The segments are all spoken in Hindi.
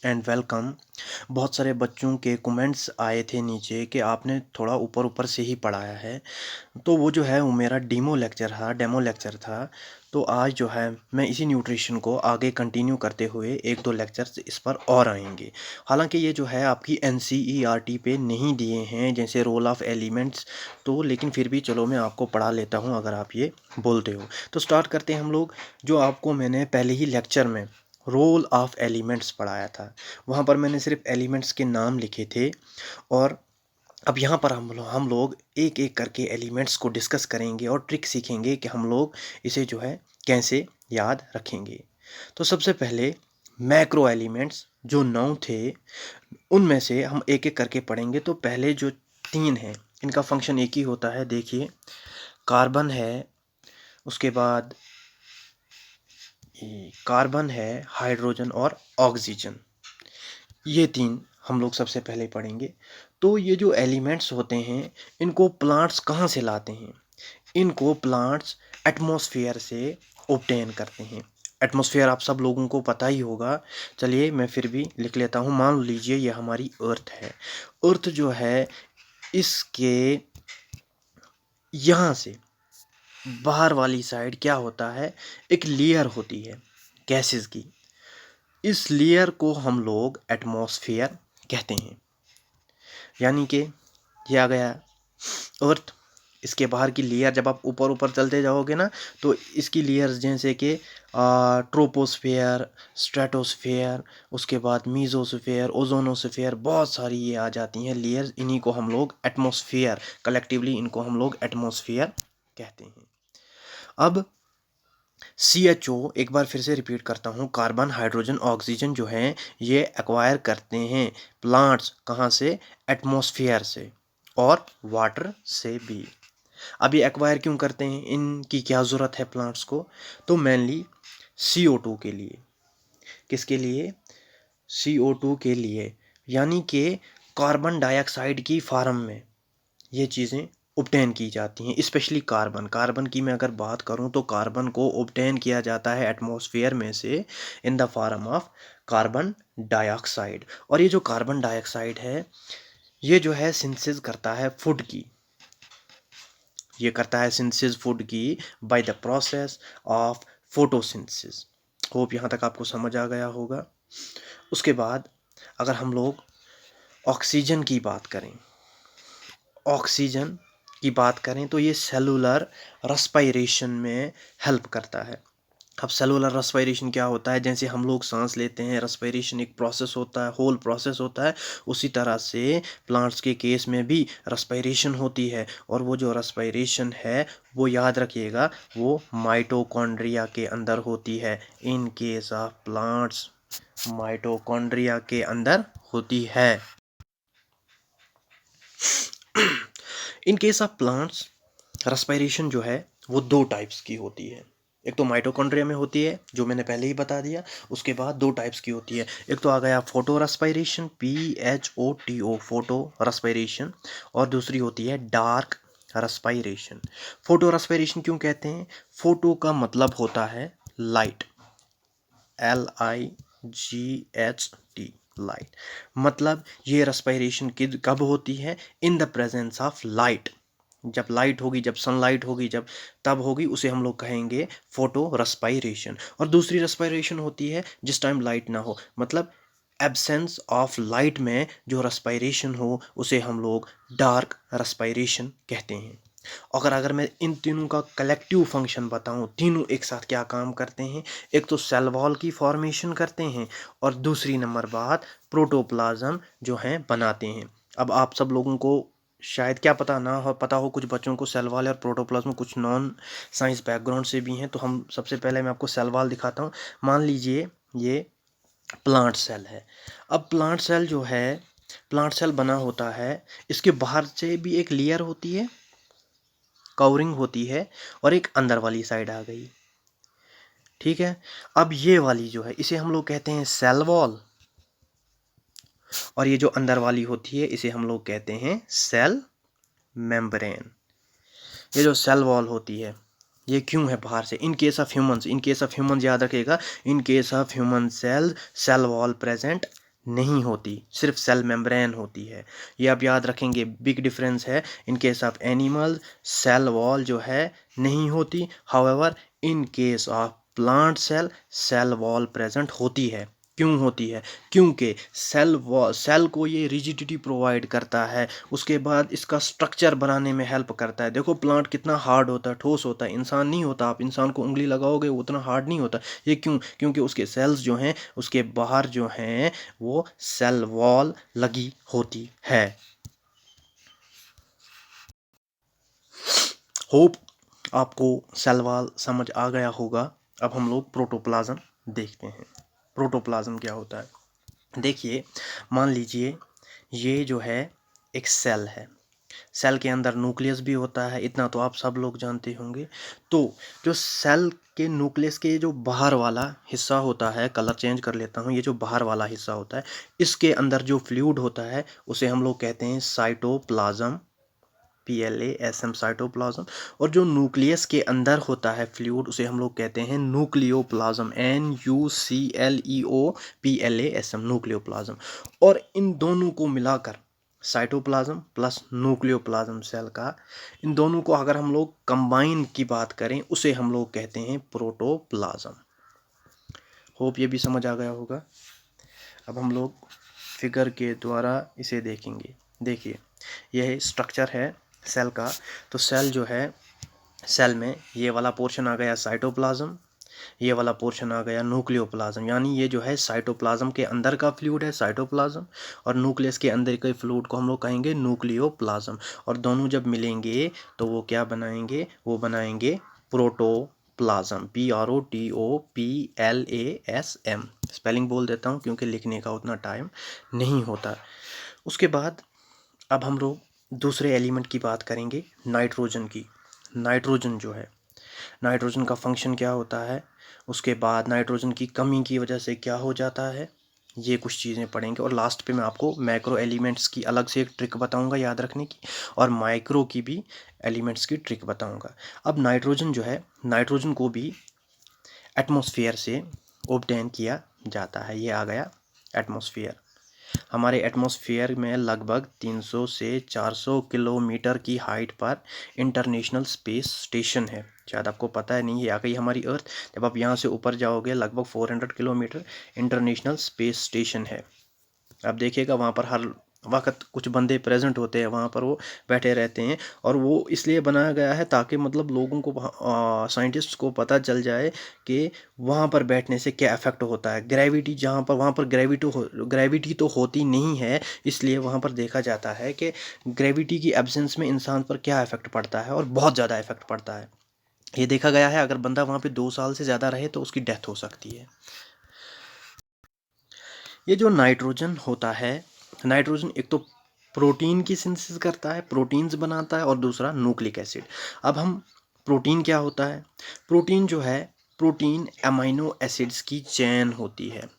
And welcome. बहुत सारे बच्चों के कमेंट्स आए थे नीचे कि आपने थोड़ा ऊपर ऊपर से ही पढ़ाया है। तो वो जो है वो मेरा डेमो लेक्चर था। तो आज जो है मैं इसी न्यूट्रिशन को आगे कंटिन्यू करते हुए एक दो लेक्चर्स इस पर और आएंगे। हालांकि ये जो है आपकी एनसीईआरटी पे नहीं दिए हैं जैसे रोल ऑफ एलिमेंट्स, तो लेकिन फिर भी चलो मैं आपको पढ़ा लेता हूँ अगर आप ये बोलते हो। तो स्टार्ट करते हैं हम लोग। जो आपको मैंने पहले ही लेक्चर में रोल ऑफ एलिमेंट्स पढ़ाया था, वहाँ पर मैंने सिर्फ एलिमेंट्स के नाम लिखे थे। और अब यहाँ पर हम लोग एक एक करके एलिमेंट्स को डिस्कस करेंगे और ट्रिक सीखेंगे कि हम लोग इसे जो है कैसे याद रखेंगे। तो सबसे पहले मैक्रो एलिमेंट्स जो 9 थे उनमें से हम एक एक करके पढ़ेंगे। तो पहले जो 3 हैं इनका फंक्शन एक ही होता है। देखिए, कार्बन है, उसके बाद कार्बन है, हाइड्रोजन और ऑक्सीजन, ये 3 हम लोग सबसे पहले पढ़ेंगे। तो ये जो एलिमेंट्स होते हैं इनको प्लांट्स कहाँ से लाते हैं? इनको प्लांट्स एटमॉस्फेयर से ऑब्टेन करते हैं। एटमॉस्फेयर आप सब लोगों को पता ही होगा। चलिए मैं फिर भी लिख लेता हूँ। मान लीजिए ये हमारी अर्थ है। अर्थ जो है इसके यहाँ से बाहर वाली साइड क्या होता है, एक लेयर होती है गैसेस की। इस लेयर को हम लोग एटमॉस्फेयर कहते हैं। यानी कि ये आ गया अर्थ। इसके बाहर की लेयर जब आप ऊपर ऊपर चलते जाओगे ना, तो इसकी लेयर्स जैसे कि ट्रोपोस्फेयर, स्ट्रेटोस्फेयर, उसके बाद मीजोस्फेयर, ओजोनोस्फेयर, बहुत सारी ये आ जाती हैं लेयर्स। इन्हीं को हम लोग एटमॉस्फेयर, कलेक्टिवली इनको हम लोग एटमॉस्फेयर कहते हैं। अब CHO एक बार फिर से रिपीट करता हूँ, कार्बन, हाइड्रोजन, ऑक्सीजन जो हैं ये एक्वायर करते हैं प्लांट्स कहाँ से? एटमॉस्फेयर से और वाटर से भी। अब ये एक्वायर क्यों करते हैं, इनकी क्या ज़रूरत है प्लांट्स को? तो मेनली CO2 के लिए। किसके लिए? CO2 के लिए। यानी कि कार्बन डाइऑक्साइड की फॉर्म में ये चीज़ें ऑब्टेन की जाती हैं। स्पेशली कार्बन की मैं अगर बात करूं तो कार्बन को ऑब्टेन किया जाता है एटमॉस्फेयर में से in the form of carbon dioxide. और ये जो कार्बन डाइऑक्साइड है ये जो है सिंथेसिस करता है फूड की। ये करता है सिंथेसिस फूड की by the process of photosynthesis. Hope यहाँ तक आपको समझ आ गया होगा। उसके बाद अगर हम लोग ऑक्सीजन की बात करें, ऑक्सीजन की बात करें तो ये सेलुलर रेस्पिरेशन में हेल्प करता है। अब सेलुलर रेस्पिरेशन क्या होता है? जैसे हम लोग सांस लेते हैं, रेस्पिरेशन एक प्रोसेस होता है, होल प्रोसेस होता है। उसी तरह से प्लांट्स के केस में भी रेस्पिरेशन होती है। और वो जो रेस्पिरेशन है वो याद रखिएगा वो माइटोकॉन्ड्रिया के अंदर होती है। In case of plants mitochondria के अंदर होती है। In case of plants respiration जो है वो 2 टाइप्स की होती है। एक तो माइटोकॉन्ड्रिया में होती है जो मैंने पहले ही बता दिया। उसके बाद 2 टाइप्स की होती है। एक तो आ गया photo respiration, PHOTO, photo respiration. और दूसरी होती है डार्क रेस्पिरेशन। फोटो रेस्पिरेशन क्यों कहते हैं? फोटो का मतलब होता है लाइट, LIGHT, लाइट। मतलब ये रेस्पिरेशन कब होती है? In the presence of light. जब लाइट होगी, जब सनलाइट होगी, जब तब होगी, उसे हम लोग कहेंगे फोटो रेस्पिरेशन। और दूसरी रेस्पिरेशन होती है जिस टाइम लाइट ना हो, मतलब एब्सेंस ऑफ लाइट में जो रेस्पिरेशन हो उसे हम लोग डार्क रेस्पिरेशन कहते हैं। अगर मैं इन तीनों का कलेक्टिव फंक्शन बताऊं, तीनों एक साथ क्या काम करते हैं? एक तो सेल वॉल की फॉर्मेशन करते हैं और दूसरी नंबर बात प्रोटोप्लाज्म जो है बनाते हैं। अब आप सब लोगों को शायद क्या पता ना हो, पता हो कुछ बच्चों को सेल वॉल और प्रोटोप्लाज्म कुछ नॉन साइंस बैकग्राउंड से भी हैं। तो हम सबसे पहले मैं आपको सेल वॉल दिखाता हूँ। मान लीजिए ये प्लांट सेल है। अब प्लांट सेल जो है, प्लांट सेल बना होता है, इसके बाहर से भी एक लेयर होती है, कवरिंग होती है, और एक अंदर वाली साइड आ गई। ठीक है। अब ये वाली जो है इसे हम लोग कहते हैं सेल वॉल, और ये जो अंदर वाली होती है इसे हम लोग कहते हैं सेल मेम्ब्रेन। ये जो सेल वॉल होती है ये क्यों है बाहर से? इन केस ऑफ ह्यूमंस याद रखिएगा, in case of human cell wall present नहीं होती, सिर्फ सेल मेम्ब्रेन होती है। ये आप याद रखेंगे, बिग डिफरेंस है। In case of animals cell wall जो है नहीं होती, however in case of plant cell cell wall present होती है। क्यों होती है? क्योंकि सेल को ये रिजिडिटी प्रोवाइड करता है, उसके बाद इसका स्ट्रक्चर बनाने में हेल्प करता है। देखो प्लांट कितना हार्ड होता है, ठोस होता है, इंसान नहीं होता। आप इंसान को उंगली लगाओगे वो उतना हार्ड नहीं होता। ये क्यों? क्योंकि उसके सेल्स जो हैं उसके बाहर जो हैं वो सेल वॉल लगी होती है। होप आपको सेल वॉल समझ आ गया होगा। अब हम लोग प्रोटोप्लाज्म देखते हैं। प्रोटोप्लाज्म क्या होता है? देखिए, मान लीजिए ये जो है एक सेल है। सेल के अंदर न्यूक्लियस भी होता है, इतना तो आप सब लोग जानते होंगे। तो जो सेल के न्यूक्लियस के जो बाहर वाला हिस्सा होता है, कलर चेंज कर लेता हूँ, ये जो बाहर वाला हिस्सा होता है, इसके अंदर जो फ्लूइड होता है उसे हम लोग कहते हैं साइटोप्लाज्म, PLASM, साइटोप्लाज्म। और जो न्यूक्लियस के अंदर होता है फ्लूइड उसे हम लोग कहते हैं न्यूक्लियोप्लाज्म, NUCLEOPLASM, न्यूक्लियोप्लाज्म। और इन दोनों को मिलाकर साइटोप्लाज्म प्लस न्यूक्लियोप्लाज्म सेल का, इन दोनों को अगर हम लोग कंबाइन की बात करें उसे हम लोग कहते हैं प्रोटोप्लाज्म। होप ये भी समझ आ गया होगा। अब हम लोग फिगर के द्वारा इसे देखेंगे। देखिए, यह स्ट्रक्चर है सेल का। तो सेल जो है, सेल में ये वाला पोर्शन आ गया साइटोप्लाज्म, ये वाला पोर्शन आ गया न्यूक्लियोप्लाज्म। यानी ये जो है साइटोप्लाज्म के अंदर का फ्लूइड है साइटोप्लाज्म, और न्यूक्लियस के अंदर के फ्लूइड को हम लोग कहेंगे न्यूक्लियोप्लाज्म। और दोनों जब मिलेंगे तो वो क्या बनाएंगे? वो बनाएंगे प्रोटोप्लाज्म, PROTOPLASM। स्पेलिंग बोल देता हूँ क्योंकि लिखने का उतना टाइम नहीं होता। उसके बाद अब हम लोग दूसरे एलिमेंट की बात करेंगे, नाइट्रोजन की। नाइट्रोजन जो है, नाइट्रोजन का फंक्शन क्या होता है, उसके बाद नाइट्रोजन की कमी की वजह से क्या हो जाता है, ये कुछ चीज़ें पढ़ेंगे। और लास्ट पे मैं आपको मैक्रो एलिमेंट्स की अलग से एक ट्रिक बताऊंगा याद रखने की, और माइक्रो की भी एलिमेंट्स की ट्रिक बताऊंगा। अब नाइट्रोजन जो है, नाइट्रोजन को भी एटमॉस्फेयर से ऑब्टेन किया जाता है। ये आ गया एटमॉस्फेयर। हमारे एटमॉस्फेयर में लगभग 300 से 400 किलोमीटर की हाइट पर इंटरनेशनल स्पेस स्टेशन है। शायद आपको पता है नहीं, ये आ गई हमारी अर्थ। जब आप यहाँ से ऊपर जाओगे लगभग 400 किलोमीटर इंटरनेशनल स्पेस स्टेशन है। आप देखिएगा वहाँ पर हर वक्त कुछ बंदे प्रेजेंट होते हैं, वहाँ पर वो बैठे रहते हैं। और वो इसलिए बनाया गया है ताकि मतलब लोगों को, साइंटिस्ट को पता चल जाए कि वहाँ पर बैठने से क्या इफेक्ट होता है। ग्रेविटी जहाँ पर, वहाँ पर ग्रेविटी तो होती नहीं है, इसलिए वहाँ पर देखा जाता है कि ग्रेविटी की एब्सेंस में इंसान पर क्या इफेक्ट पड़ता है, और बहुत ज़्यादा इफेक्ट पड़ता है। ये देखा गया है अगर बंदा वहाँ पे 2 साल से ज़्यादा रहे तो उसकी डेथ हो सकती है। ये जो नाइट्रोजन होता है, नाइट्रोजन एक तो प्रोटीन की सिंथेसिस करता है, प्रोटीन्स बनाता है, और दूसरा न्यूक्लिक एसिड। अब हम प्रोटीन क्या होता है? प्रोटीन जो है, प्रोटीन अमाइनो एसिड्स की चेन होती है।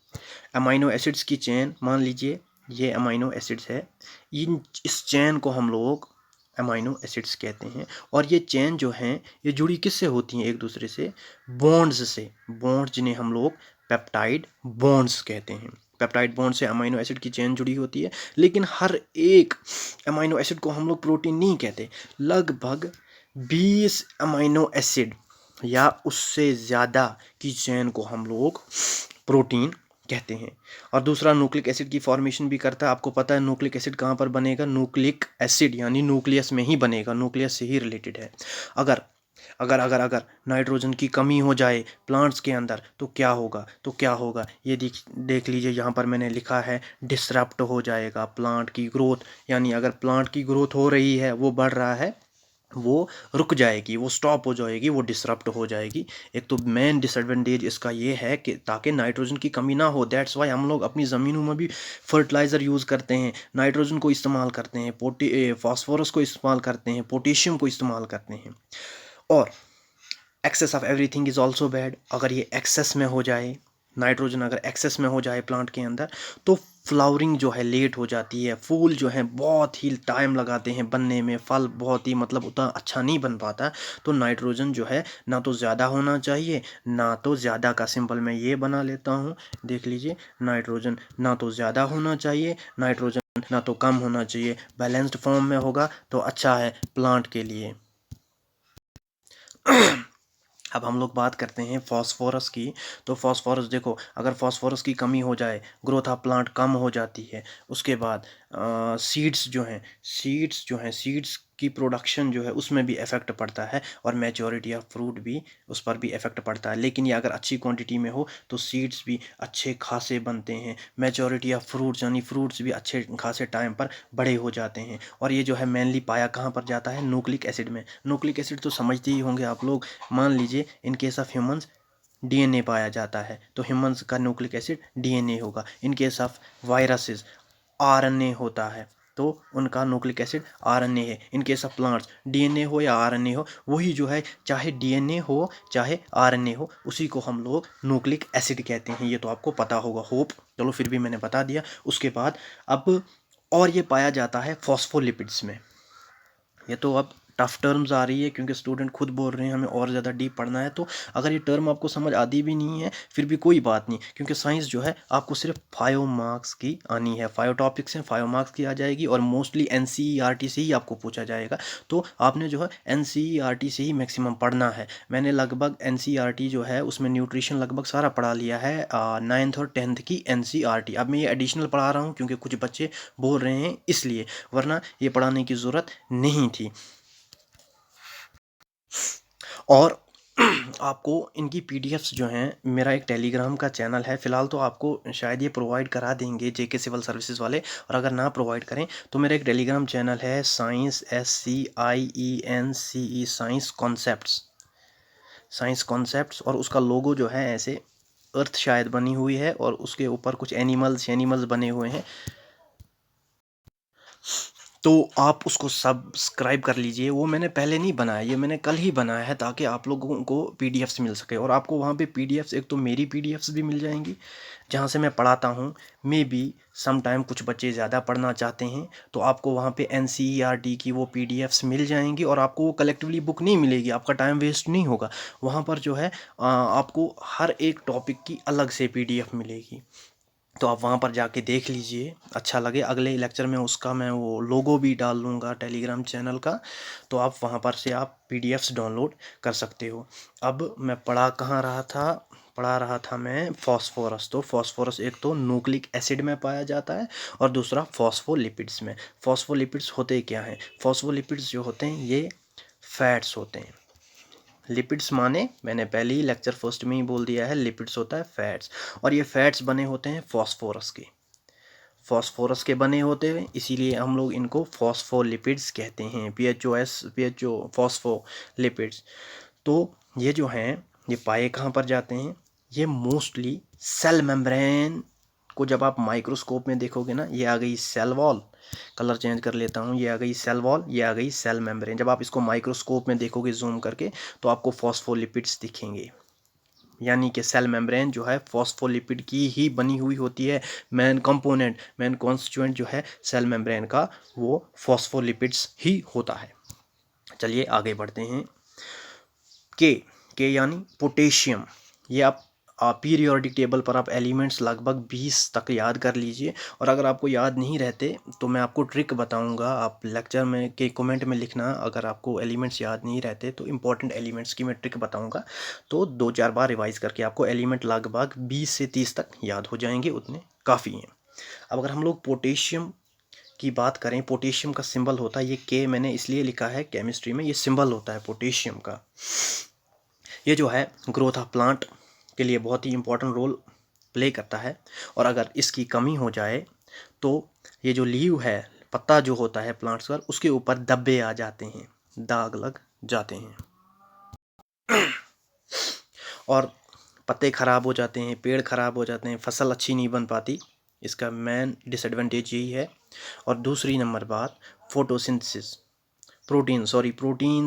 अमाइनो एसिड्स की चेन, मान लीजिए ये अमाइनो एसिड्स है, इस चेन को हम लोग अमाइनो एसिड्स कहते हैं। और ये चेन जो हैं ये जुड़ी किससे होती हैं? एक दूसरे से बॉन्ड्स से, बॉन्ड्स जिन्हें हम लोग पेप्टाइड बॉन्ड्स कहते हैं। पेप्टाइड बॉन्ड से अमाइनो एसिड की चेन जुड़ी होती है। लेकिन हर एक अमाइनो एसिड को हम लोग प्रोटीन नहीं कहते। लगभग 20 अमाइनो एसिड या उससे ज़्यादा की चेन को हम लोग प्रोटीन कहते हैं। और दूसरा न्यूक्लिक एसिड की फॉर्मेशन भी करता है। आपको पता है न्यूक्लिक एसिड कहाँ पर बनेगा? न्यूक्लिक एसिड यानी न्यूक्लियस में ही बनेगा, न्यूक्लियस से ही रिलेटेड है। अगर अगर अगर अगर नाइट्रोजन की कमी हो जाए प्लांट्स के अंदर तो क्या होगा? तो क्या होगा ये देख लीजिए, यहाँ पर मैंने लिखा है डिसरप्ट हो जाएगा प्लांट की ग्रोथ। यानी अगर प्लांट की ग्रोथ हो रही है, वो बढ़ रहा है, वो रुक जाएगी, वो स्टॉप हो जाएगी, वो डिसरप्ट हो जाएगी। एक तो मेन डिसएडवांटेज इसका ये है कि ताकि नाइट्रोजन की कमी ना हो, दैट्स वाई हम लोग अपनी ज़मीनों में भी फर्टिलाइज़र यूज़ करते हैं, नाइट्रोजन को इस्तेमाल करते हैं, फास्फोरस को इस्तेमाल करते हैं, पोटेशियम को इस्तेमाल करते हैं। और excess of everything is also bad. अगर ये एक्सेस में हो जाए नाइट्रोजन अगर एक्सेस में हो जाए प्लांट के अंदर तो फ्लावरिंग जो है लेट हो जाती है, फूल जो है बहुत ही टाइम लगाते हैं बनने में, फल बहुत ही मतलब उतना अच्छा नहीं बन पाता। तो नाइट्रोजन जो है ना तो ज़्यादा होना चाहिए ना तो ज़्यादा का सिंबल मैं ये बना लेता हूँ, देख लीजिए। नाइट्रोजन ना तो ज़्यादा होना चाहिए, नाइट्रोजन ना तो कम होना चाहिए, बैलेंस्ड फॉर्म में होगा तो अच्छा है प्लांट के लिए। अब हम लोग बात करते हैं फास्फोरस की। तो फास्फोरस देखो, अगर फास्फोरस की कमी हो जाए ग्रोथ ऑफ प्लांट कम हो जाती है। उसके बाद सीड्स की प्रोडक्शन जो है उसमें भी इफ़ेक्ट पड़ता है और मैच्योरिटी ऑफ फ्रूट भी उस पर भी इफ़ेक्ट पड़ता है। लेकिन ये अगर अच्छी क्वांटिटी में हो तो सीड्स भी अच्छे खासे बनते हैं, मैच्योरिटी ऑफ फ्रूट्स यानी फ्रूट्स भी अच्छे खासे टाइम पर बड़े हो जाते हैं। और ये जो है मेनली पाया कहाँ पर जाता है, न्यूक्लिक एसिड में। न्यूक्लिक एसिड तो समझते ही होंगे आप लोग। मान लीजिए इन केस ऑफ ह्यूमंस डीएनए पाया जाता है तो ह्यूमंस का न्यूक्लिक एसिड डीएनए होगा। इन केस ऑफ वायरसेस आरएनए होता है तो उनका न्यूक्लिक एसिड आरएनए है। In case of plants DNA हो या आरएनए हो, वही जो है चाहे डीएनए हो चाहे आरएनए हो उसी को हम लोग न्यूक्लिक एसिड कहते हैं। ये तो आपको पता होगा होप, चलो फिर भी मैंने बता दिया। उसके बाद अब और ये पाया जाता है फॉस्फोलिपिड्स में। ये तो अब टफ टर्म्स आ रही है क्योंकि स्टूडेंट खुद बोल रहे हैं हमें और ज़्यादा डीप पढ़ना है। तो अगर ये टर्म आपको समझ आती भी नहीं है फिर भी कोई बात नहीं, क्योंकि साइंस जो है आपको सिर्फ 5 मार्क्स की आनी है। 5 टॉपिक्स हैं, 5 मार्क्स की आ जाएगी और मोस्टली एनसीईआरटी से ही आपको पूछा जाएगा। तो आपने जो है एनसीईआरटी से ही मैक्सिमम पढ़ना है। मैंने लगभग एनसीईआरटी जो है उसमें न्यूट्रिशन लगभग सारा पढ़ा लिया है, 9th और 10th की एनसीईआरटी। अब मैं ये एडिशनल पढ़ा रहा हूँ क्योंकि कुछ बच्चे बोल रहे हैं इसलिए, वरना ये पढ़ाने की ज़रूरत नहीं थी। और आपको इनकी पीडीएफ्स जो हैं, मेरा एक टेलीग्राम का चैनल है, फ़िलहाल तो आपको शायद ये प्रोवाइड करा देंगे जेके सिविल सर्विसेज वाले, और अगर ना प्रोवाइड करें तो मेरा एक टेलीग्राम चैनल है साइंस SCIENCE साइंस कॉन्सेप्ट्स, और उसका लोगो जो है ऐसे अर्थ शायद बनी हुई है और उसके ऊपर कुछ एनिमल्स बने हुए हैं। तो आप उसको सब्सक्राइब कर लीजिए। वो मैंने पहले नहीं बनाया, ये मैंने कल ही बनाया है ताकि आप लोगों को पीडीएफ्स मिल सके। और आपको वहाँ पे पीडीएफ्स, एक तो मेरी पीडीएफ्स भी मिल जाएंगी जहाँ से मैं पढ़ाता हूँ। मे बी सम टाइम कुछ बच्चे ज़्यादा पढ़ना चाहते हैं तो आपको वहाँ पे एनसीईआरटी की वो पीडीएफ्स मिल जाएंगी और आपको वो कलेक्टिवली बुक नहीं मिलेगी, आपका टाइम वेस्ट नहीं होगा। वहाँ पर जो है आपको हर एक टॉपिक की अलग से पीडीएफ मिलेगी। तो आप वहाँ पर जाके देख लीजिए, अच्छा लगे। अगले लेक्चर में उसका मैं वो लोगो भी डाल लूँगा टेलीग्राम चैनल का, तो आप वहाँ पर से आप पीडीएफ्स डाउनलोड कर सकते हो। अब मैं पढ़ा रहा था मैं फॉस्फोरस। तो फॉस्फोरस एक तो न्यूक्लिक एसिड में पाया जाता है और दूसरा फॉस्फोलिपिड्स में। फॉस्फोलिपिड्स होते क्या हैं? फॉस्फोलिपिड्स जो होते हैं ये फैट्स होते हैं। लिपिड्स माने मैंने पहले ही लेक्चर फर्स्ट में ही बोल दिया है, लिपिड्स होता है फैट्स, और ये फैट्स बने होते हैं फॉस्फोरस के बने होते हैं, इसीलिए हम लोग इनको फॉस्फोलिपिड्स कहते हैं। PHO phospholipids. तो ये जो हैं ये पाए कहाँ पर जाते हैं? ये मोस्टली सेल मेम्ब्रेन को जब आप माइक्रोस्कोप में देखोगे ना, ये आ गई सेल वॉल, कलर चेंज कर लेता हूँ, ये आ गई सेल वॉल, ये आ गई सेल मेम्ब्रेन। जब आप इसको माइक्रोस्कोप में देखोगे जूम करके तो आपको फॉस्फोलिपिड्स दिखेंगे, यानी कि सेल मेम्ब्रेन जो है फॉस्फोलिपिड की ही बनी हुई होती है। मेन कॉन्स्टिट्यूएंट जो है सेल मेम्ब्रेन का वो फॉस्फोलिपिड्स ही होता है। चलिए आगे बढ़ते हैं। के यानी पोटेशियम। ये आप पीरियोडिक टेबल पर आप एलिमेंट्स लगभग 20 तक याद कर लीजिए, और अगर आपको याद नहीं रहते तो मैं आपको ट्रिक बताऊंगा, आप लेक्चर में के कमेंट में लिखना। अगर आपको एलिमेंट्स याद नहीं रहते तो इंपॉर्टेंट एलिमेंट्स की मैं ट्रिक बताऊंगा, तो 2-4 बार रिवाइज करके आपको एलिमेंट लगभग 20 से 30 तक याद हो जाएंगे, उतने काफ़ी हैं। अब अगर हम लोग पोटेशियम की बात करें, पोटेशियम का सिंबल होता है ये के, मैंने इसलिए लिखा है केमिस्ट्री में ये सिंबल होता है पोटेशियम का। ये जो है ग्रोथ ऑफ प्लांट के लिए बहुत ही इंपॉर्टेंट रोल प्ले करता है, और अगर इसकी कमी हो जाए तो ये जो लीव है, पत्ता जो होता है प्लांट्स पर, उसके ऊपर धब्बे आ जाते हैं, दाग लग जाते हैं और पत्ते खराब हो जाते हैं, पेड़ खराब हो जाते हैं, फसल अच्छी नहीं बन पाती। इसका मेन डिसएडवांटेज यही है। और दूसरी नंबर बात, फोटोसिंथेसिस प्रोटीन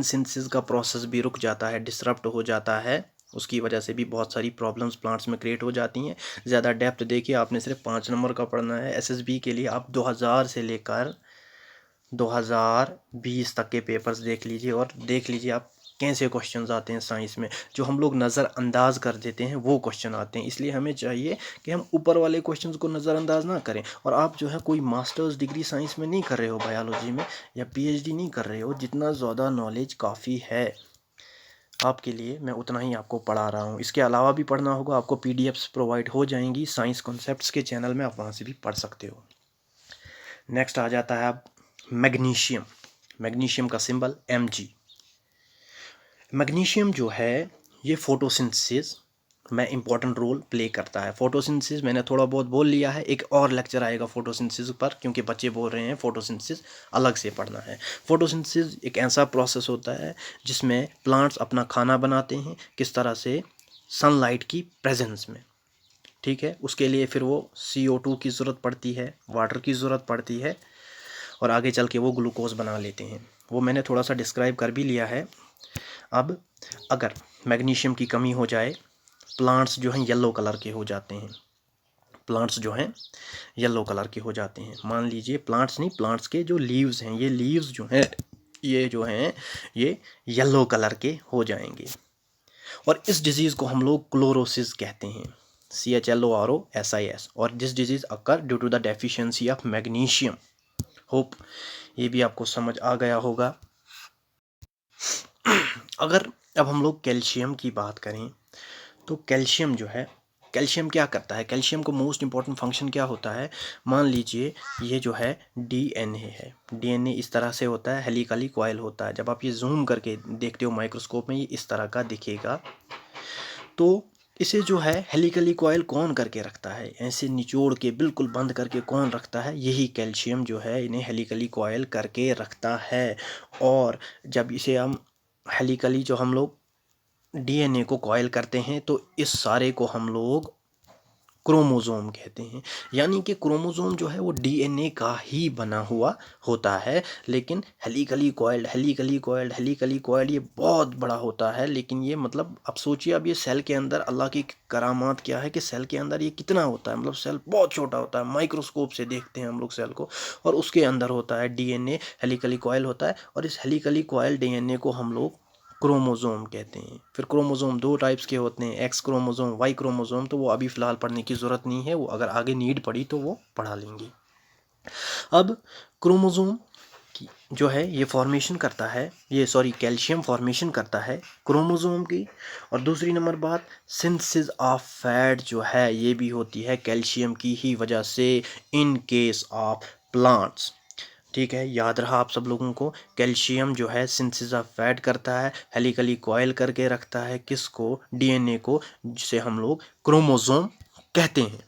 सिंथेसिस का प्रोसेस भी रुक जाता है, डिसरप्ट हो जाता है उसकी वजह से भी बहुत सारी प्रॉब्लम्स प्लांट्स में क्रिएट हो जाती हैं। ज़्यादा डेप्थ देखिए, आपने सिर्फ 5 नंबर का पढ़ना है। एसएसबी के लिए आप 2000 से लेकर 2020 तक के पेपर्स देख लीजिए और देख लीजिए आप कैसे क्वेश्चंस आते हैं साइंस में। जो हम लोग नज़रअंदाज कर देते हैं वो क्वेश्चन आते हैं। इसलिए हमें चाहिए कि हम ऊपर वाले क्वेश्चंस को नज़रअंदाज ना करें। और आप जो है कोई मास्टर्स डिग्री साइंस में नहीं कर रहे हो, बायोलॉजी में, या पीएचडी नहीं कर रहे हो, जितना ज़्यादा नॉलेज काफ़ी है आपके लिए, मैं उतना ही आपको पढ़ा रहा हूँ। इसके अलावा भी पढ़ना होगा, आपको पीडीएफ्स प्रोवाइड हो जाएंगी साइंस कॉन्सेप्ट्स के चैनल में, आप वहाँ से भी पढ़ सकते हो। नेक्स्ट आ जाता है अब मैग्नीशियम। मैग्नीशियम का सिंबल Mg। मैग्नीशियम जो है ये फोटोसिंथेसिस में इम्पॉर्टेंट रोल प्ले करता है। फोटोसिंथेसिस मैंने थोड़ा बहुत बोल लिया है, एक और लेक्चर आएगा फोटोसिंथेसिस पर, क्योंकि बच्चे बोल रहे हैं फोटोसिंथेसिस अलग से पढ़ना है। फोटोसिंथेसिस एक ऐसा प्रोसेस होता है जिसमें प्लांट्स अपना खाना बनाते हैं, किस तरह से, सनलाइट की प्रेजेंस में, ठीक है। उसके लिए फिर वो CO2 की ज़रूरत पड़ती है, वाटर की ज़रूरत पड़ती है, और आगे चल के वो ग्लूकोज बना लेते हैं। वो मैंने थोड़ा सा डिस्क्राइब कर भी लिया है। अब अगर मैग्नीशियम की कमी हो जाए, प्लांट्स जो हैं येलो कलर के हो जाते हैं। प्लांट्स जो हैं येलो कलर के हो जाते हैं। मान लीजिए प्लांट्स नहीं, प्लांट्स के जो लीव्स हैं, ये लीव्स जो हैं ये येलो कलर के हो जाएंगे। और इस डिजीज़ को हम लोग क्लोरोसिस कहते हैं, CHLOROSIS। और this disease occur due to the deficiency of magnesium. Hope ये भी आपको समझ आ गया होगा। अगर अब हम लोग कैल्शियम की बात करें तो कैल्शियम जो है, कैल्शियम क्या करता है, कैल्शियम को मोस्ट इंपॉर्टेंट फंक्शन क्या होता है। मान लीजिए ये जो है DNA है, DNA इस तरह से होता है, हेलिकली कॉइल होता है। जब आप ये जूम करके देखते हो माइक्रोस्कोप में, ये इस तरह का दिखेगा। तो इसे जो है हेलिकली कॉइल कौन करके रखता है, ऐसे निचोड़ के बिल्कुल बंद करके कौन रखता है, यही कैल्शियम जो है इन्हें हेलिकली कॉइल करके रखता है। और जब इसे हम हेलिकली जो हम लोग DNA को कॉइल करते हैं, तो इस सारे को हम लोग क्रोमोसोम कहते हैं। यानी कि क्रोमोसोम जो है वो DNA का ही बना हुआ होता है, लेकिन हेलिकली कॉइल्ड ये बहुत बड़ा होता है। लेकिन ये मतलब अब सोचिए, अब ये सेल के अंदर अल्लाह की करामात क्या है कि सेल के अंदर ये कितना होता है, मतलब सेल बहुत छोटा होता है, माइक्रोस्कोप से देखते हैं हम लोग सेल को, और उसके अंदर होता है DNA, हेलिकली कॉइल होता है। और इस हेलिकली कॉइल DNA को हम लोग क्रोमोसोम कहते हैं। फिर क्रोमोसोम 2 टाइप्स के होते हैं, X क्रोमोसोम, Y क्रोमोसोम। तो वो अभी फ़िलहाल पढ़ने की ज़रूरत नहीं है, वो अगर आगे नीड पड़ी तो वो पढ़ा लेंगे। अब क्रोमोसोम की जो है ये फॉर्मेशन करता है, ये सॉरी कैल्शियम फॉर्मेशन करता है क्रोमोसोम की। और दूसरी नंबर बात, सिंथेसिस ऑफ फैट जो है ये भी होती है कैल्शियम की ही वजह से, इन केस ऑफ प्लांट्स। ठीक है, याद रहा आप सब लोगों को, कैल्शियम जो है सिंथेसिस ऑफ फैट करता है, हेलिकली कॉइल करके रखता है किसको, DNA को, जिसे हम लोग क्रोमोसोम कहते हैं।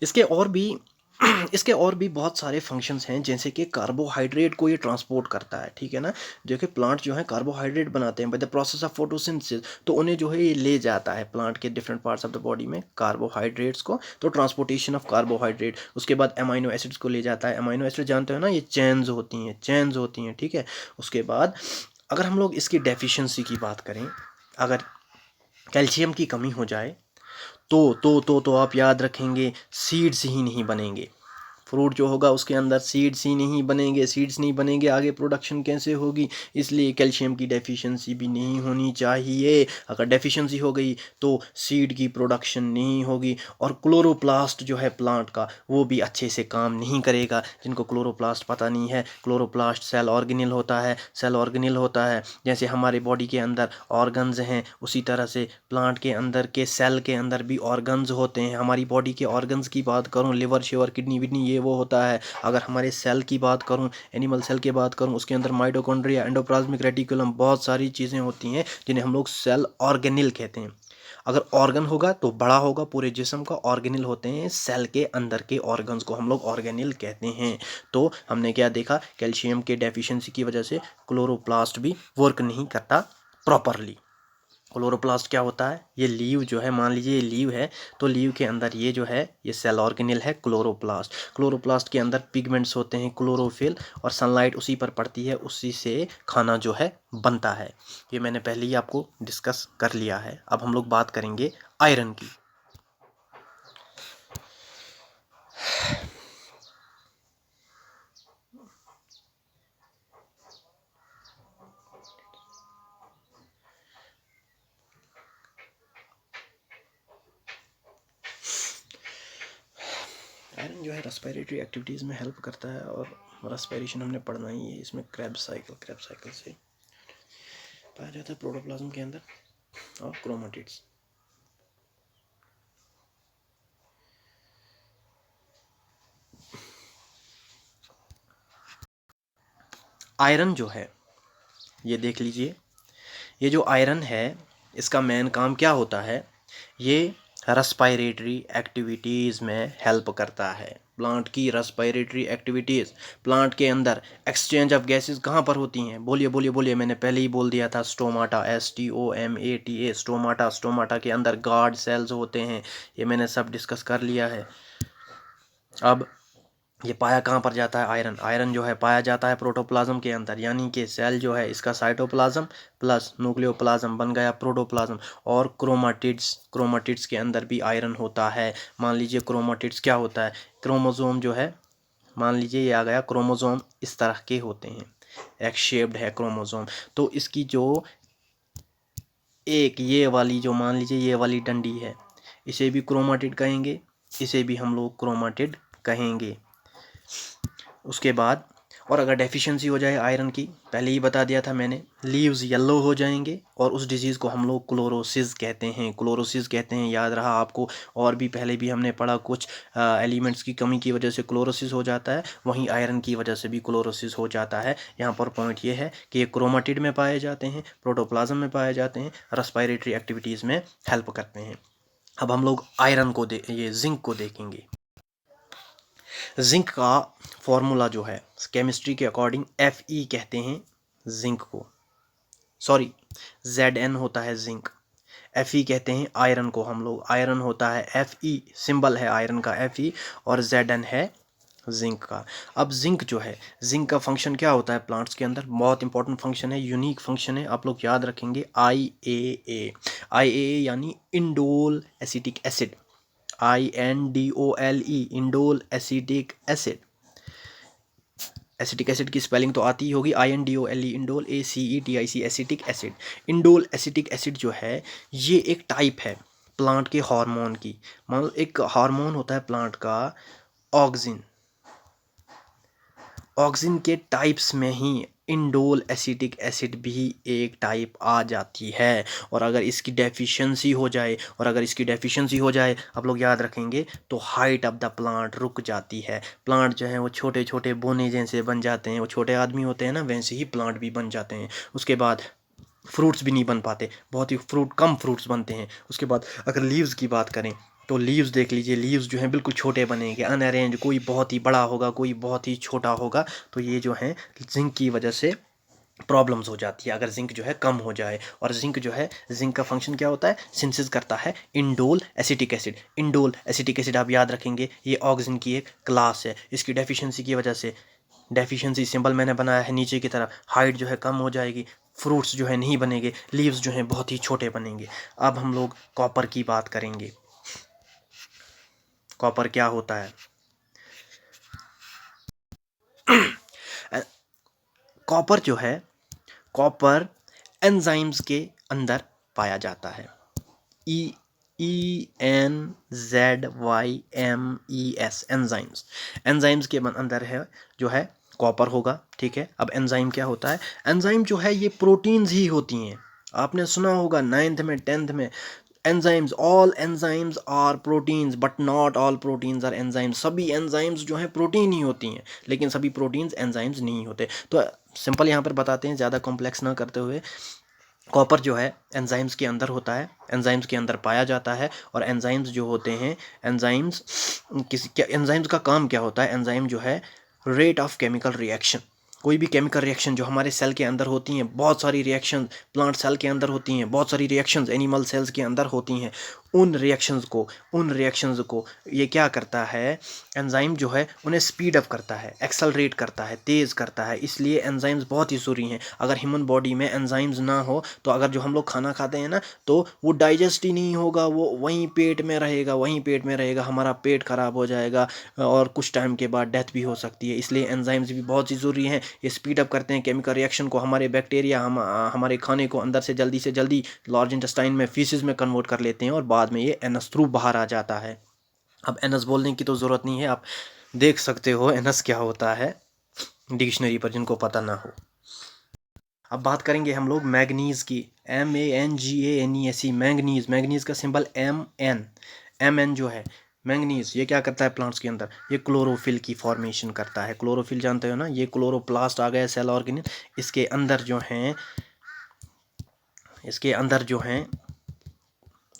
इसके और भी इसके और भी बहुत सारे फंक्शंस हैं, जैसे कि कार्बोहाइड्रेट को ये ट्रांसपोर्ट करता है, ठीक है ना। देखिए प्लांट जो है कार्बोहाइड्रेट बनाते हैं by the process of photosynthesis, तो उन्हें जो है ये ले जाता है प्लांट के different parts of the body में कार्बोहाइड्रेट्स को। तो ट्रांसपोर्टेशन ऑफ कार्बोहाइड्रेट, उसके बाद अमाइनो एसिड्स को ले जाता है। अमाइनो एसिड जानते हो ना, ये चेन्स होती हैं, ठीक है। उसके बाद अगर हम लोग इसकी डेफिशिएंसी की बात करें, अगर कैल्शियम की कमी हो जाए तो आप याद रखेंगे, सीड्स ही नहीं बनेंगे। फ्रूट जो होगा उसके अंदर सीड्स ही नहीं बनेंगे, सीड्स नहीं बनेंगे, आगे प्रोडक्शन कैसे होगी। इसलिए कैल्शियम की डेफिशिएंसी भी नहीं होनी चाहिए। अगर डेफिशिएंसी हो गई तो सीड की प्रोडक्शन नहीं होगी, और क्लोरोप्लास्ट जो है प्लांट का वो भी अच्छे से काम नहीं करेगा। जिनको क्लोरोप्लास्ट पता नहीं है, क्लोरोप्लास्ट सेल ऑर्गेनेल होता है। जैसे हमारे बॉडी के अंदर ऑर्गन्स हैं, उसी तरह से प्लांट के अंदर के सेल के अंदर भी ऑर्गन्स होते हैं। हमारी बॉडी के ऑर्गन्स की बात करूँ, लिवर शिवर किडनी विडनी ये वो होता है। अगर हमारे सेल की बात करूँ, एनिमल सेल की बात करूँ, उसके अंदर माइटोकॉन्ड्रिया, एंडोप्लाज्मिक रेटिकुलम, बहुत सारी चीज़ें होती हैं जिन्हें हम लोग सेल ऑर्गेनेल कहते हैं। अगर ऑर्गन होगा तो बड़ा होगा, पूरे जिस्म का। ऑर्गेनेल होते हैं सेल के अंदर के ऑर्गन्स को हम लोग ऑर्गेनेल कहते हैं। तो हमने क्या देखा, कैल्शियम के डेफिशिएंसी की वजह से क्लोरोप्लास्ट भी वर्क नहीं करता प्रॉपरली। क्लोरोप्लास्ट क्या होता है, ये लीव जो है, मान लीजिए ये लीव है, तो लीव के अंदर ये जो है ये सेल ऑर्गेनेल है क्लोरोप्लास्ट। क्लोरोप्लास्ट के अंदर पिगमेंट्स होते हैं क्लोरोफिल, और सनलाइट उसी पर पड़ती है, उसी से खाना जो है बनता है। ये मैंने पहले ही आपको डिस्कस कर लिया है। अब हम लोग बात करेंगे आयरन की। आयरन जो है रेस्पिरेटरी एक्टिविटीज़ में हेल्प करता है, और रेस्पिरेशन हमने पढ़ना ही है। इसमें क्रेब्स साइकिल से पाया जाता है प्रोटोप्लाज्म के अंदर और क्रोमेटिड्स। आयरन जो है ये देख लीजिए, ये जो आयरन है इसका मेन काम क्या होता है, ये रेस्पिरेटरी एक्टिविटीज़ में हेल्प करता है। प्लांट की रेस्पिरेटरी एक्टिविटीज़, प्लांट के अंदर एक्सचेंज ऑफ गैसेस कहाँ पर होती हैं, बोलिए बोलिए बोलिए, मैंने पहले ही बोल दिया था, स्टोमाटा, STOMATA, स्टोमाटा के अंदर गार्ड सेल्स होते हैं। ये मैंने सब डिस्कस कर लिया है। अब ये पाया कहाँ पर जाता है, आयरन, आयरन जो है पाया जाता है प्रोटोप्लाज्म के अंदर, यानी कि सेल जो है इसका साइटोप्लाज्म प्लस न्यूक्लियोप्लाज्म बन गया प्रोटोप्लाज्म। और क्रोमाटिड्स के अंदर भी आयरन होता है। मान लीजिए क्रोमाटिड्स क्या होता है, क्रोमोसोम जो है, मान लीजिए ये आ गया क्रोमोसोम, इस तरह के होते हैं, एक्स शेप्ड है क्रोमोसोम। तो इसकी जो एक ये वाली जो मान लीजिए ये वाली डंडी है, इसे भी क्रोमाटिड कहेंगे, इसे भी हम लोग क्रोमाटिड कहेंगे। उसके बाद, और अगर डेफिशिएंसी हो जाए आयरन की, पहले ही बता दिया था मैंने, लीव्स येलो हो जाएंगे, और उस डिजीज़ को हम लोग क्लोरोसिस कहते हैं, क्लोरोसिस कहते हैं, याद रहा आपको। और भी पहले भी हमने पढ़ा, कुछ एलिमेंट्स की कमी की वजह से क्लोरोसिस हो जाता है, वहीं आयरन की वजह से भी क्लोरोसिस हो जाता है। यहाँ पर पॉइंट ये है कि ये क्रोमाटिड में पाए जाते हैं, प्रोटोप्लाज्म में पाए जाते हैं, रेस्पिरेटरी एक्टिविटीज़ में हेल्प करते हैं। अब हम लोग आयरन को ये जिंक को देखेंगे। जिंक का फॉर्मूला जो है केमिस्ट्री के अकॉर्डिंग Fe कहते हैं जिंक को, सॉरी Zn होता है जिंक, Fe कहते हैं आयरन को हम लोग, आयरन होता है Fe, सिंबल है आयरन का Fe, और Zn है जिंक का। अब जिंक जो है, जिंक का फंक्शन क्या होता है प्लांट्स के अंदर, बहुत इंपॉर्टेंट फंक्शन है, यूनिक फंक्शन है, आप लोग याद रखेंगे, IAA यानी indole acetic acid, INDOLE indole acetic acid. Acetic acid की स्पेलिंग तो आती ही होगी, INDOLE indole, ACETIC acetic acid. Indole acetic acid जो है ये एक टाइप है प्लांट के हार्मोन की। मान लो एक हार्मोन होता है प्लांट का ऑक्सिन, ऑक्सिन के टाइप्स में ही इंडोल एसिटिक एसिड भी एक टाइप आ जाती है। और अगर इसकी डेफिशिएंसी हो जाए, आप लोग याद रखेंगे, तो हाइट ऑफ द प्लांट रुक जाती है। प्लांट जो है वो छोटे छोटे बोने जैसे बन जाते हैं, वो छोटे आदमी होते हैं ना, वैसे ही प्लांट भी बन जाते हैं। उसके बाद फ्रूट्स भी नहीं बन पाते, बहुत ही कम फ्रूट्स बनते हैं। उसके बाद अगर लीव्स की बात करें, तो लीव्स देख लीजिए, लीव्स जो हैं बिल्कुल छोटे बनेंगे, अनअरेंज, कोई बहुत ही बड़ा होगा, कोई बहुत ही छोटा होगा। तो ये जो है जिंक की वजह से प्रॉब्लम्स हो जाती है, अगर जिंक जो है कम हो जाए। और जिंक जो है, जिंक का फंक्शन क्या होता है, सिंथेसिस करता है indole acetic acid. Indole acetic acid आप याद रखेंगे, ये ऑक्सिन की एक क्लास है। इसकी डेफिशिएंसी की वजह से, डेफिशिएंसी सिंबल मैंने बनाया है नीचे की तरफ, हाइट जो है कम हो जाएगी, फ्रूट्स जो है नहीं बनेंगे, लीव्स जो हैं बहुत ही छोटे बनेंगे। अब हम लोग कॉपर की बात करेंगे। कॉपर क्या होता है, कॉपर जो है, कॉपर एंजाइम्स के अंदर पाया जाता है, ENZYMES एंजाइम्स, एंजाइम्स के अंदर है जो है कॉपर होगा, ठीक है। अब एंजाइम क्या होता है, एंजाइम जो है ये प्रोटीन्स ही होती हैं। आपने सुना होगा 9th में 10th में, enzymes, all enzymes are proteins but not all proteins are enzymes. सभी एंजाइम्स जो हैं प्रोटीन ही होती हैं, लेकिन सभी प्रोटीन्स एंजाइम्स नहीं होते। तो सिंपल यहाँ पर बताते हैं, ज़्यादा कॉम्प्लेक्स ना करते हुए, कॉपर जो है एंजाइम्स के अंदर होता है, एंजाइम्स के अंदर पाया जाता है। और एंजाइम्स जो होते हैं, एंजाइम्स का काम क्या होता है, एंजाइम जो है रेट ऑफ केमिकल रिएक्शन, कोई भी केमिकल रिएक्शन जो हमारे सेल के अंदर होती हैं, बहुत सारी रिएक्शन प्लांट सेल के अंदर होती हैं, बहुत सारी रिएक्शंस एनिमल सेल्स के अंदर होती हैं, उन रिएक्शंस को ये क्या करता है, एंजाइम जो है उन्हें स्पीड अप करता है, एक्सेलरेट करता है, तेज़ करता है। इसलिए एंजाइम्स बहुत ही ज़रूरी हैं। अगर ह्यूमन बॉडी में एंजाइम्स ना हो तो अगर जो हम लोग खाना खाते हैं ना, तो वो डाइजेस्ट ही नहीं होगा, वो वहीं पेट में रहेगा, हमारा पेट खराब हो जाएगा और कुछ टाइम के बाद डेथ भी हो सकती है। इसलिए एंजाइम्स भी बहुत ही ज़रूरी हैं। ये स्पीड अप करते हैं केमिकल रिएक्शन को, हमारे बैक्टीरिया हमारे खाने को अंदर से जल्दी लार्ज इंटेस्टाइन में फीसिस में कन्वर्ट कर लेते हैं और बाद में ये एनस थ्रू बाहर आ जाता है। अब एनस बोलने की तो ज़रूरत नहीं है, आप देख सकते हो एनस क्या होता है डिक्शनरी पर, जिनको पता ना हो। अब बात करेंगे हम लोग मैग्नीज़ की, MANGANESE, मैंगनीज़ का सिंबल MN जो है मैंगनीज़, ये क्या करता है प्लांट्स के अंदर, ये क्लोरोफिल की फॉर्मेशन करता है। क्लोरोफिल जानते हो ना, ये क्लोरोप्लास्ट आ गया सेल ऑर्गेनिल, इसके अंदर जो हैं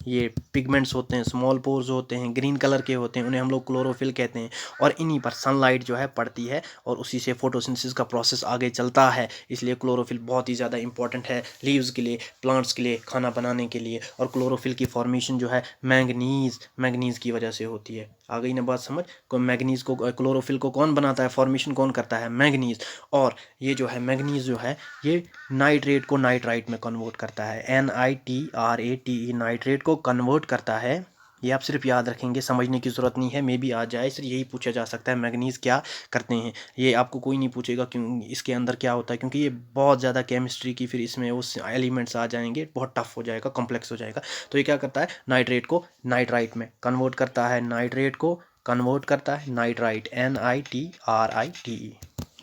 ये पिगमेंट्स होते हैं, स्मॉल पोर्स होते हैं, ग्रीन कलर के होते हैं, उन्हें हम लोग क्लोरोफिल कहते हैं। और इन्हीं पर सनलाइट जो है पड़ती है और उसी से फोटोसिंथेसिस का प्रोसेस आगे चलता है। इसलिए क्लोरोफिल बहुत ही ज़्यादा इंपॉर्टेंट है लीव्स के लिए, प्लांट्स के लिए, खाना बनाने के लिए। और क्लोरोफिल की फॉर्मेशन जो है मैंगनीज़ की वजह से होती है। आ गई ना बात समझ, मैंगनीज़ को, क्लोरोफिल को कौन बनाता है, फॉर्मेशन कौन करता है, मैंगनीज़। और ये जो है मैंगनीज़ जो है ये नाइट्रेट को नाइट्राइट में कन्वर्ट करता है, NITRATE, नाइट्रेट को कन्वर्ट करता है। ये आप सिर्फ याद रखेंगे, समझने की ज़रूरत नहीं है, मे भी आ जाए, सिर्फ यही पूछा जा सकता है मैंगनीज़ क्या करते हैं। ये आपको कोई नहीं पूछेगा क्यों इसके अंदर क्या होता है, क्योंकि ये बहुत ज़्यादा केमिस्ट्री की, फिर इसमें उस एलिमेंट्स आ जाएंगे, बहुत टफ हो जाएगा, कॉम्प्लेक्स हो जाएगा। तो ये क्या करता है, नाइट्रेट को नाइट्राइट में कन्वर्ट करता है, नाइट्रेट को कन्वर्ट करता है नाइट्राइट, NITRITE,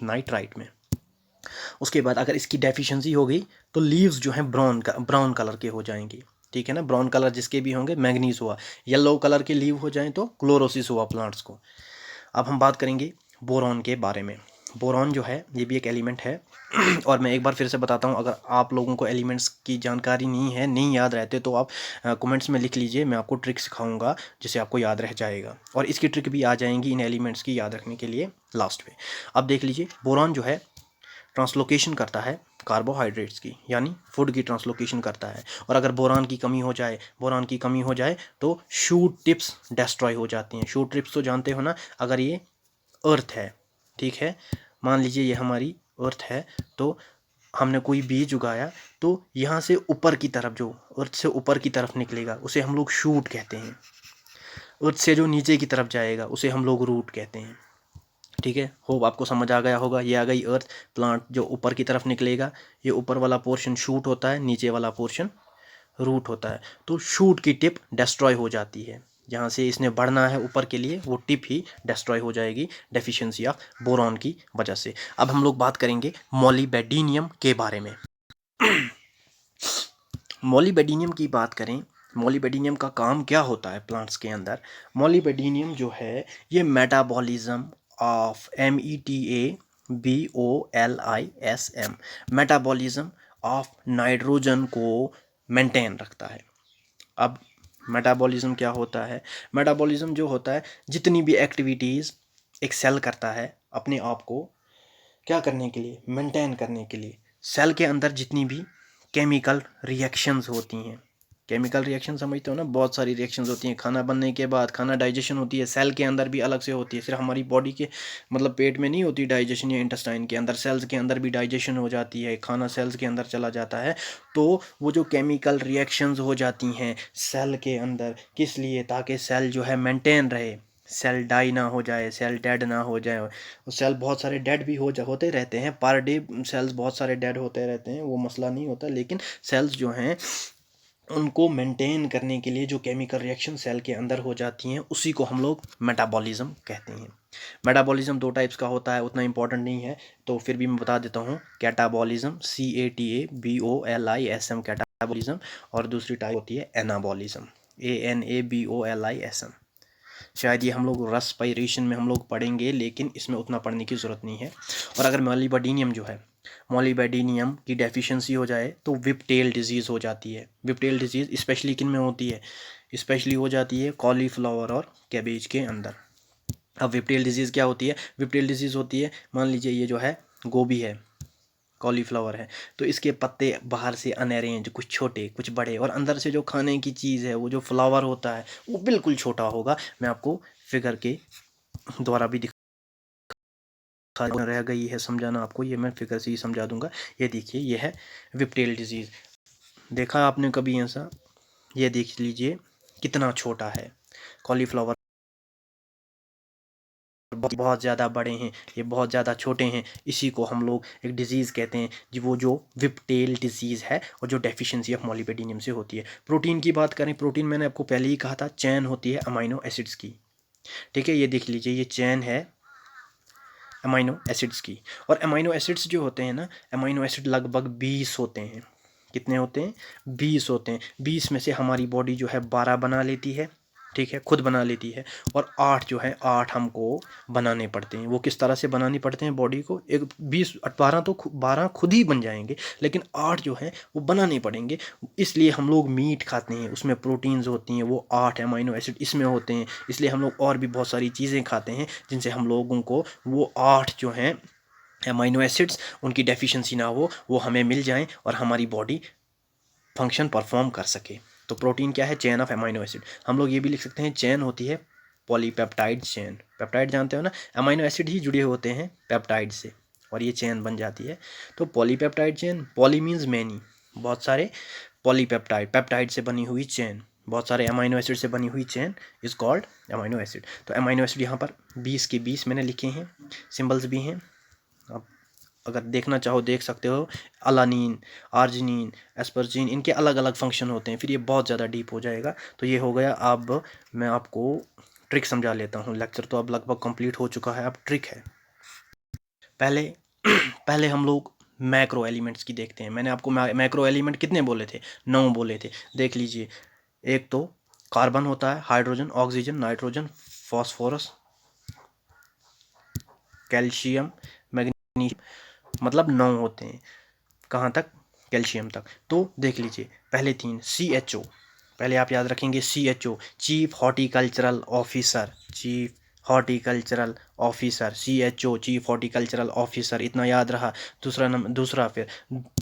नाइट्राइट में। उसके बाद अगर इसकी डेफिशिएंसी हो गई तो लीव्स जो हैं ब्राउन कलर के हो जाएंगी, ठीक है ना। ब्राउन कलर जिसके भी होंगे मैंगनीज हुआ, येलो कलर के लीव हो जाएं तो क्लोरोसिस हुआ प्लांट्स को। अब हम बात करेंगे बोरॉन के बारे में। बोरॉन जो है ये भी एक एलिमेंट है और मैं एक बार फिर से बताता हूँ, अगर आप लोगों को एलिमेंट्स की जानकारी नहीं है, नहीं याद रहते, तो आप कमेंट्स में लिख लीजिए, मैं आपको ट्रिक सिखाऊंगा जिससे आपको याद रह जाएगा। और इसकी ट्रिक भी आ जाएंगी इन एलिमेंट्स की याद रखने के लिए लास्ट में। अब देख लीजिए, बोरॉन जो है ट्रांसलोकेशन करता है कार्बोहाइड्रेट्स की, यानी फूड की ट्रांसलोकेशन करता है। और अगर बोरान की कमी हो जाए तो शूट टिप्स डिस्ट्रॉय हो जाती हैं। शूट टिप्स तो जानते हो ना, अगर ये अर्थ है, ठीक है, मान लीजिए ये हमारी अर्थ है, तो हमने कोई बीज उगाया, तो यहाँ से ऊपर की तरफ, जो अर्थ से ऊपर की तरफ निकलेगा उसे हम लोग शूट कहते हैं। अर्थ से जो नीचे की तरफ जाएगा उसे हम लोग रूट कहते हैं, ठीक है। होप आपको समझ आ गया होगा। ये आ गई अर्थ, प्लांट जो ऊपर की तरफ निकलेगा, ये ऊपर वाला पोर्शन शूट होता है, नीचे वाला पोर्शन रूट होता है। तो शूट की टिप डिस्ट्रॉय हो जाती है, जहाँ से इसने बढ़ना है ऊपर के लिए, वो टिप ही डिस्ट्रॉय हो जाएगी डेफिशिएंसी ऑफ बोरॉन की वजह से। अब हम लोग बात करेंगे मोलिबेडिनियम के बारे में। मोलिबेडिनियम की बात करें, मोलिबेडिनियम का काम क्या होता है प्लांट्स के अंदर। मोलिबेडिनियम जो है ये metabolism of METABOLISM, metabolism of nitrogen को मेंटेन रखता है। अब मेटाबॉलिज्म क्या होता है, मेटाबॉलिज्म जो होता है, जितनी भी एक्टिविटीज़ एक सेल करता है अपने आप को क्या करने के लिए, मेंटेन करने के लिए। सेल के अंदर जितनी भी केमिकल रिएक्शंस होती हैं, केमिकल रिएक्शन समझते हो ना, बहुत सारी रिएक्शंस होती हैं। खाना बनने के बाद खाना डाइजेशन होती है, सेल के अंदर भी अलग से होती है, सिर्फ हमारी बॉडी के मतलब पेट में नहीं होती डाइजेशन, या इंटेस्टाइन के अंदर, सेल्स के अंदर भी डाइजेशन हो जाती है, खाना सेल्स के अंदर चला जाता है। तो वो जो केमिकल रिएक्शंस हो जाती हैं सेल के अंदर, किस लिए, ताकि सेल जो है मेंटेन रहे, सेल डाई ना हो जाए, सेल डेड ना हो जाए। सेल बहुत सारे डेड भी होते रहते हैं, पर डे सेल्स बहुत सारे डेड होते रहते हैं, वो मसला नहीं होता। लेकिन सेल्स जो हैं उनको मेंटेन करने के लिए जो केमिकल रिएक्शन सेल के अंदर हो जाती हैं, उसी को हम लोग मेटाबॉलिज्म कहते हैं। मेटाबॉलिज्म दो टाइप्स का होता है, उतना इंपॉर्टेंट नहीं है, तो फिर भी मैं बता देता हूँ। कैटाबॉलिज्म, CATABOLISM कैटाबॉलिज्म, और दूसरी टाइप होती है एनाबॉलिज्म, ANABOLISM। शायद ये हम लोग रेस्पिरेशन में हम लोग पढ़ेंगे, लेकिन इसमें उतना पढ़ने की ज़रूरत नहीं है। और अगर मोलिबेडिनियम जो है, मोलिबेडिनियम की डेफिशिएंसी हो जाए तो विपटेल डिजीज़ हो जाती है। विपटेल डिजीज़ स्पेशली किन में होती है, स्पेशली हो जाती है कॉलीफ्लावर और कैबेज के अंदर। अब विपटेल डिजीज़ क्या होती है, विपटेल डिजीज़ होती है, मान लीजिए ये जो है गोभी है, कॉलीफ्लावर है, तो इसके पत्ते बाहर से अनअरेंज, कुछ छोटे कुछ बड़े, और अंदर से जो खाने की चीज़ है वो जो फ्लावर होता है वो बिल्कुल छोटा होगा। मैं आपको फिगर के द्वारा भी रह गई है समझाना आपको, ये मैं फिगर से ही समझा दूंगा। ये देखिए, ये है विपटेल डिजीज़। देखा आपने कभी ऐसा? ये देख लीजिए कितना छोटा है। कॉलीफ्लावर बहुत ज़्यादा बड़े हैं, ये बहुत ज़्यादा छोटे हैं। इसी को हम लोग एक डिजीज़ कहते हैं जी, वो जो विपटेल डिजीज़ है और जो डेफिशिएंसी ऑफ मोलिबेडिनियम से होती है। प्रोटीन की बात करें, प्रोटीन मैंने आपको पहले ही कहा था, चैन होती है अमाइनो एसिड्स की। ठीक है, ये देख लीजिए, ये चैन है अमाइनो एसिड्स की। और अमाइनो एसिड्स जो होते हैं ना, अमाइनो एसिड लगभग 20 होते हैं। कितने होते हैं? 20 होते हैं। 20 में से हमारी बॉडी जो है 12 बना लेती है, ठीक है, खुद बना लेती है। और 8 जो है, 8 हमको बनाने पड़ते हैं। वो किस तरह से बनाने पड़ते हैं बॉडी को? एक 20 12 तो 12 खुद ही बन जाएंगे, लेकिन 8 जो है वो बनाने पड़ेंगे। इसलिए हम लोग मीट खाते हैं, उसमें प्रोटीन्स होती हैं, वो 8 अमाइनो एसिड इसमें होते हैं। इसलिए हम लोग और भी बहुत सारी चीज़ें खाते हैं जिनसे हम लोगों को वो 8 जो हैं अमाइनो एसिड्स, उनकी डेफिशिएंसी ना हो, वो हमें मिल जाएं और हमारी बॉडी फंक्शन परफॉर्म कर सके। तो प्रोटीन क्या है? Chain of amino acid. हम लोग ये भी लिख सकते हैं, चेन होती है पॉलीपेप्टाइड चेन। पेप्टाइड जानते हो ना, अमाइनो एसिड ही जुड़े होते हैं पेप्टाइड से, और ये चेन बन जाती है। तो polypeptide chain, poly means many, बहुत सारे, पॉलीपेप्टाइड, पेप्टाइड से बनी हुई चेन, बहुत सारे अमाइनो एसिड से बनी हुई chain is called amino acid. तो अमाइनो एसिड यहाँ पर 20 के 20 मैंने लिखे हैं, सिंबल्स भी हैं, आप अगर देखना चाहो देख सकते हो। अलानीन, आर्जिनिन, एस्परजीन, इनके अलग अलग फंक्शन होते हैं, फिर ये बहुत ज़्यादा डीप हो जाएगा। तो ये हो गया। अब मैं आपको ट्रिक समझा लेता हूँ। लेक्चर तो अब लगभग कंप्लीट हो चुका है, अब ट्रिक है। पहले पहले हम लोग मैक्रो एलिमेंट्स की देखते हैं। मैंने आपको मैक्रो एलिमेंट कितने बोले थे? 9 बोले थे। देख लीजिए, एक तो कार्बन होता है, hydrogen, oxygen, nitrogen, phosphorus, calcium, magnesium, मतलब 9 होते हैं। कहाँ तक? कैल्शियम तक। तो देख लीजिए, पहले 3 CHO, पहले आप याद रखेंगे CHO, chief horticultural officer, chief horticultural officer, CHO, chief horticultural officer, इतना याद रहा। दूसरा नंबर, दूसरा फिर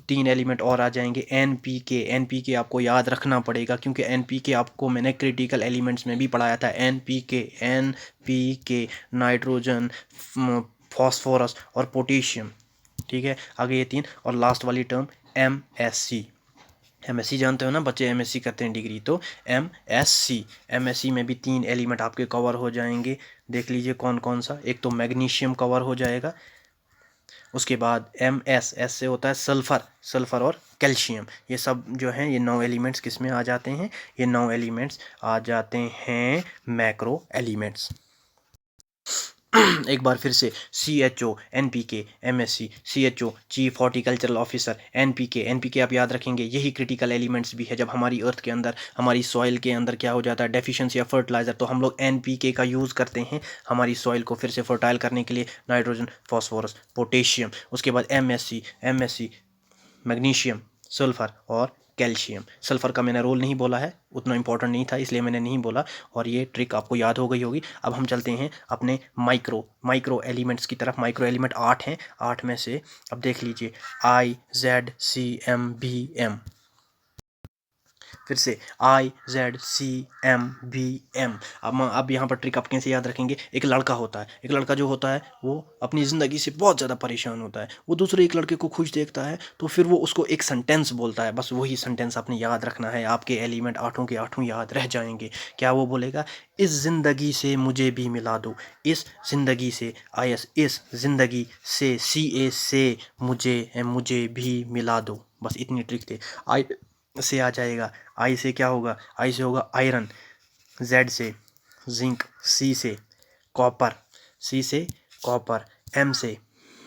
3 एलिमेंट और आ जाएंगे। NPK, NPK आपको याद रखना पड़ेगा, क्योंकि NPK आपको मैंने क्रिटिकल एलिमेंट्स में भी पढ़ाया था। NPK नाइट्रोजन, फॉस्फोरस और पोटेशियम, ठीक है। आगे ये 3, और लास्ट वाली टर्म MSC। MSC जानते हो ना बच्चे, MSC करते हैं डिग्री, तो MSC में भी 3 एलिमेंट आपके कवर हो जाएंगे। देख लीजिए कौन कौन सा। एक तो मैग्नीशियम कवर हो जाएगा, उसके बाद MS से होता है सल्फर, सल्फर और कैल्शियम। ये सब जो हैं, ये 9 एलिमेंट्स किस में आ जाते हैं? ये 9 एलिमेंट्स आ जाते हैं मैक्रो एलिमेंट्स। एक बार फिर से, CHO, NPK, MSC, CHO chief horticultural officer, NPK आप याद रखेंगे, यही क्रिटिकल एलिमेंट्स भी है। जब हमारी अर्थ के अंदर, हमारी सॉइल के अंदर क्या हो जाता है? डेफिशिएंसी ऑफ फर्टिलाइजर, तो हम लोग NPK का यूज़ करते हैं हमारी सॉइल को फिर से फर्टाइल करने के लिए, नाइट्रोजन, फॉस्फोरस, पोटेशियम। उसके बाद MSC मैग्नीशियम, सल्फर और कैल्शियम। सल्फर का मैंने रोल नहीं बोला है, उतना इंपॉर्टेंट नहीं था, इसलिए मैंने नहीं बोला, और ये ट्रिक आपको याद हो गई होगी। अब हम चलते हैं अपने माइक्रो एलिमेंट्स की तरफ। माइक्रो एलिमेंट 8 हैं। 8 में से अब देख लीजिए, IZCMBM, फिर से IZCMBM। अब यहाँ पर ट्रिक आप कैसे याद रखेंगे? एक लड़का होता है, एक लड़का जो होता है वो अपनी ज़िंदगी से बहुत ज़्यादा परेशान होता है। वो दूसरे एक लड़के को खुश देखता है, तो फिर वो उसको एक सेंटेंस बोलता है। बस वही सेंटेंस आपने याद रखना है, आपके एलिमेंट 8 के 8 याद रह जाएंगे। क्या वो बोलेगा? इस ज़िंदगी से मुझे भी मिला दो, इस ज़िंदगी से, इस ज़िंदगी से, से मुझे भी मिला दो। बस इतनी ट्रिक थी। आई से आ जाएगा, आई से क्या होगा? आई से होगा आयरन, जेड से जिंक, सी से कॉपर, सी से कॉपर, एम से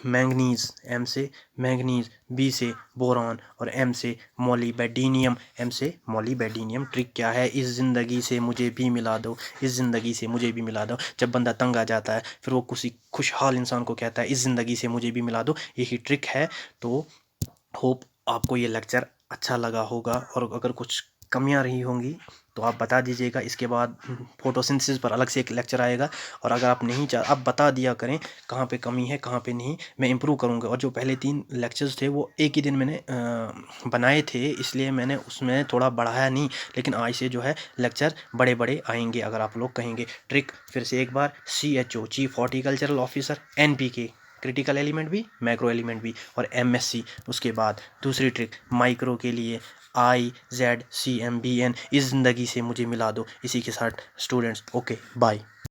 मैंगनीज, एम से मैंगनीज, बी से बोरॉन, और एम से मोलिबेडिनियम, एम से मोलिबेडिनियम। ट्रिक क्या है? इस ज़िंदगी से मुझे भी मिला दो, इस ज़िंदगी से मुझे भी मिला दो। जब बंदा तंग आ जाता है, फिर वो किसी खुशहाल इंसान को कहता है, इस ज़िंदगी से मुझे भी मिला दो। यही ट्रिक है। तो होप आपको ये लेक्चर अच्छा लगा होगा, और अगर कुछ कमियां रही होंगी तो तो आप बता दीजिएगा। इसके बाद फोटोसिंथेसिस पर अलग से एक लेक्चर आएगा, और अगर आप नहीं आप बता दिया करें कहाँ पे कमी है कहाँ पे नहीं, मैं इम्प्रूव करूँगा। और जो पहले 3 लेक्चर्स थे वो एक ही दिन मैंने बनाए थे, इसलिए मैंने उसमें थोड़ा बढ़ाया नहीं, लेकिन आज से जो है लेक्चर बड़े बड़े आएंगे अगर आप लोग कहेंगे। ट्रिक फिर से एक बार, CHO chief horticultural officer, NPK critical element भी, मैक्रो एलिमेंट भी, और MSc। उसके बाद दूसरी ट्रिक माइक्रो के लिए IZCMBN, इस ज़िंदगी से मुझे मिला दो। इसी के साथ स्टूडेंट्स, ओके बाय।